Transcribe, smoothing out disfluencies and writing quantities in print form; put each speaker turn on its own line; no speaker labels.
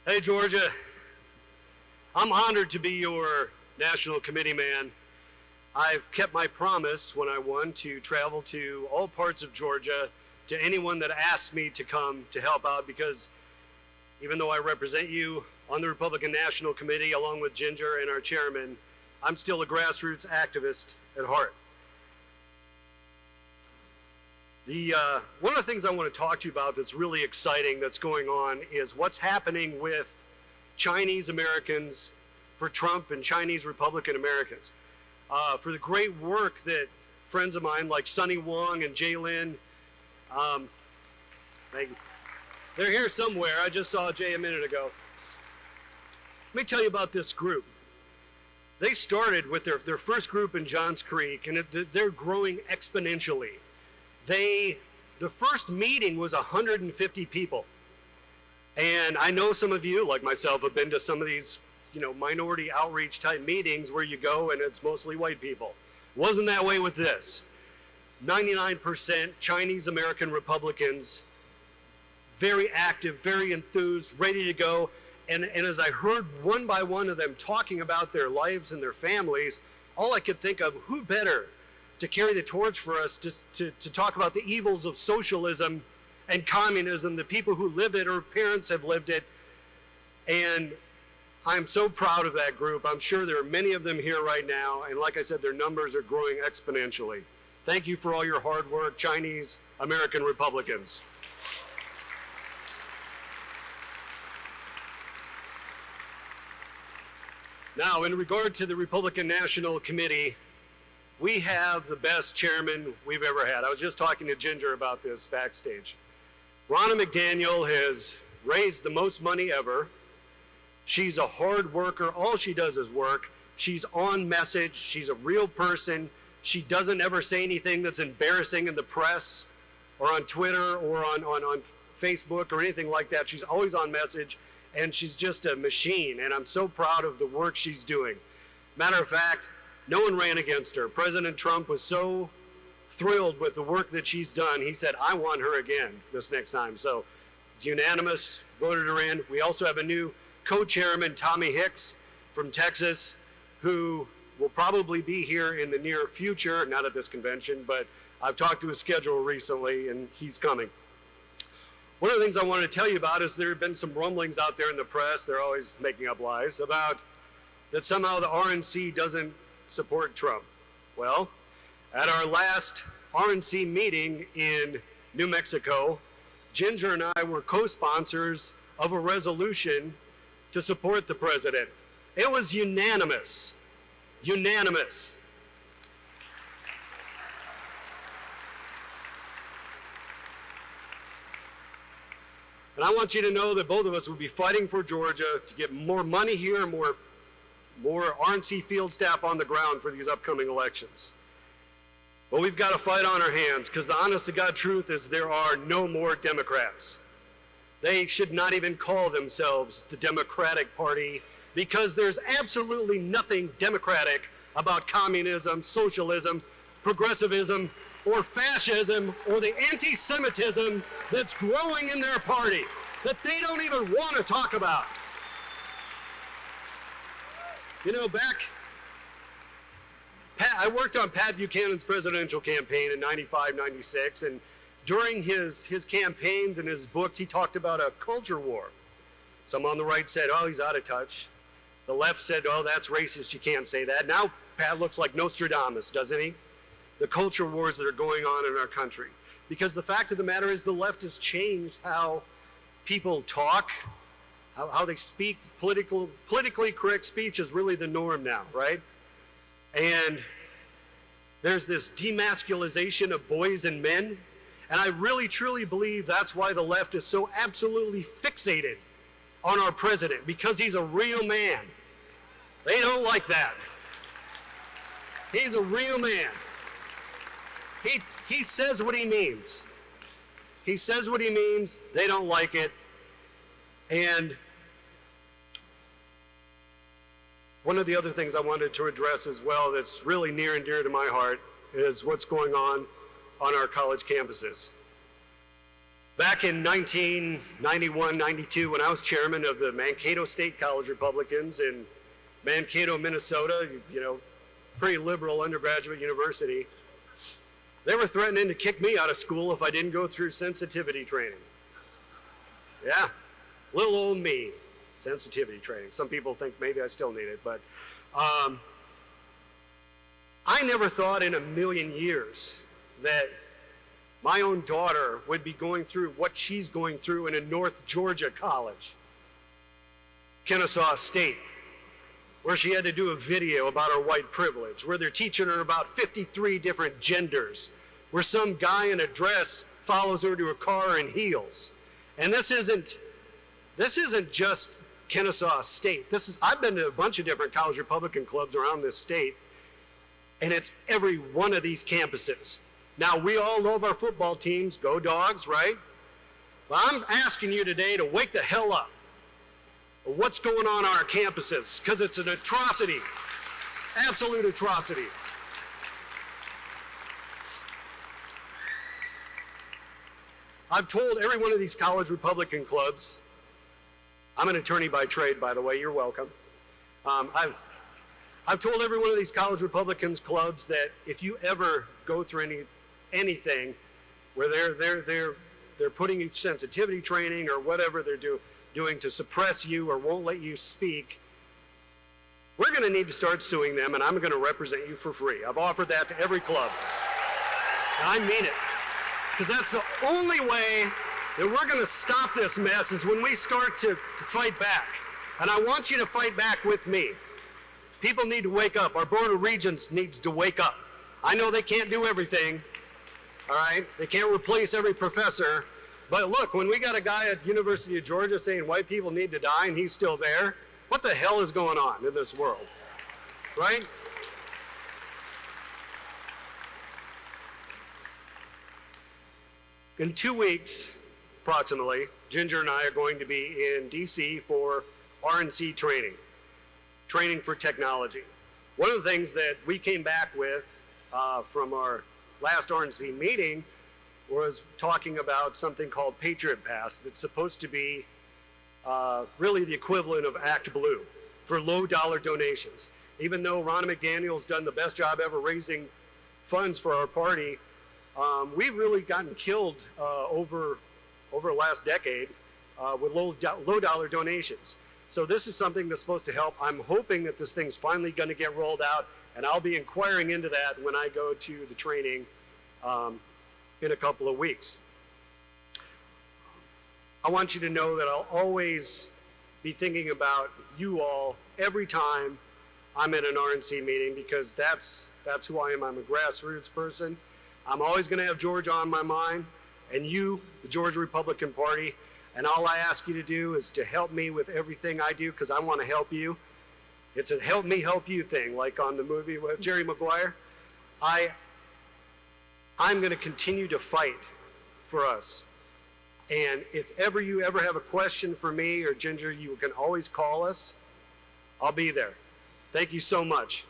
Hey, Georgia, I'm honored to be your national committee man. I've kept my promise when I won to travel to all parts of Georgia to anyone that asked me to come to help out, because even though I represent you on the Republican National Committee along with Ginger and our chairman, I'm still a grassroots activist at heart. One of the things I want to talk to you about that's really exciting that's going on is what's happening with Chinese Americans for Trump and Chinese Republican Americans. For the great work that friends of mine like Sunny Wong and Jay Lin, they're here somewhere. I just saw Jay a minute ago. Let me tell you about this group. They started with their first group in Johns Creek, and they're growing exponentially. The first meeting was 150 people. And I know some of you, like myself, have been to some of these, minority outreach type meetings where you go and it's mostly white people. Wasn't that way with this. 99% Chinese American Republicans, very active, very enthused, ready to go. And as I heard one by one of them talking about their lives and their families, all I could think of, who better to carry the torch for us to talk about the evils of socialism and communism, the people who live it or parents have lived it. And I'm so proud of that group. I'm sure there are many of them here right now. And like I said, their numbers are growing exponentially. Thank you for all your hard work, Chinese American Republicans. Now, in regard to the Republican National Committee, we have the best chairman we've ever had. I was just talking to Ginger about this backstage. Ronna McDaniel has raised the most money ever. She's a hard worker. All she does is work. She's on message. She's a real person. She doesn't ever say anything that's embarrassing in the press or on Twitter or on Facebook or anything like that. She's always on message, and she's just a machine, and I'm so proud of the work she's doing. Matter of fact, no one ran against her. President Trump was so thrilled with the work that she's done. He said, I want her again this next time. So unanimous, voted her in. We also have a new co-chairman, Tommy Hicks from Texas, who will probably be here in the near future, not at this convention, but I've talked to his schedule recently and he's coming. One of the things I wanted to tell you about is there have been some rumblings out there in the press, they're always making up lies, about that somehow the RNC doesn't support Trump. Well, at our last RNC meeting in New Mexico, Ginger and I were co-sponsors of a resolution to support the president. It was unanimous. Unanimous. And I want you to know that both of us will be fighting for Georgia to get more money here, more RNC field staff on the ground for these upcoming elections. But we've got a fight on our hands, because the honest to God truth is there are no more Democrats. They should not even call themselves the Democratic Party, because there's absolutely nothing democratic about communism, socialism, progressivism, or fascism, or the anti-Semitism that's growing in their party that they don't even want to talk about. I worked on Pat Buchanan's presidential campaign in 95, 96, and during his campaigns and his books, he talked about a culture war. Some on the right said, oh, he's out of touch. The left said, oh, that's racist, you can't say that. Now Pat looks like Nostradamus, doesn't he? The culture wars that are going on in our country. Because the fact of the matter is the left has changed how people talk, how they speak. Politically correct speech is really the norm now, right? And there's this demasculization of boys and men. And I really, truly believe that's why the left is so absolutely fixated on our president, because he's a real man. They don't like that. He's a real man. He says what he means. He says what he means. They don't like it. And one of the other things I wanted to address as well that's really near and dear to my heart is what's going on our college campuses. Back in 1991, 92, when I was chairman of the Mankato State College Republicans in Mankato, Minnesota, you know, pretty liberal undergraduate university, they were threatening to kick me out of school if I didn't go through sensitivity training. Yeah, little old me, sensitivity training. Some people think maybe I still need it, but I never thought in a million years that my own daughter would be going through what she's going through in a North Georgia college, Kennesaw State, where she had to do a video about her white privilege, where they're teaching her about 53 different genders, where some guy in a dress follows her to a car in heels. And this isn't just Kennesaw State. I've been to a bunch of different college Republican clubs around this state, and it's every one of these campuses. Now, we all love our football teams, go Dogs, right? Well, I'm asking you today to wake the hell up. What's going on our campuses? Because it's an atrocity, absolute atrocity. I've told every one of these college Republican clubs, I'm an attorney by trade, by the way, you're welcome. I've told every one of these college Republicans clubs that if you ever go through anything where they're putting you sensitivity training or whatever they're doing to suppress you or won't let you speak, we're going to need to start suing them, and I'm going to represent you for free. I've offered that to every club. And I mean it. Because that's the only way that we're going to stop this mess is when we start to fight back. And I want you to fight back with me. People need to wake up. Our Board of Regents needs to wake up. I know they can't do everything, all right? They can't replace every professor. But look, when we got a guy at University of Georgia saying white people need to die and he's still there, what the hell is going on in this world, right? In 2 weeks, approximately, Ginger and I are going to be in DC for RNC training for technology. One of the things that we came back with from our last RNC meeting was talking about something called Patriot Pass that's supposed to be really the equivalent of Act Blue for low dollar donations. Even though Ronna McDaniel's done the best job ever raising funds for our party, we've really gotten killed over the last decade with low dollar donations. So this is something that's supposed to help. I'm hoping that this thing's finally going to get rolled out, and I'll be inquiring into that when I go to the training in a couple of weeks. I want you to know that I'll always be thinking about you all every time I'm at an RNC meeting, because that's who I am. I'm a grassroots person. I'm always going to have Georgia on my mind, and you, the Georgia Republican Party, and all I ask you to do is to help me with everything I do, because I want to help you. It's a help me help you thing, like on the movie with Jerry Maguire. I'm going to continue to fight for us. And if you ever have a question for me or Ginger, you can always call us. I'll be there. Thank you so much.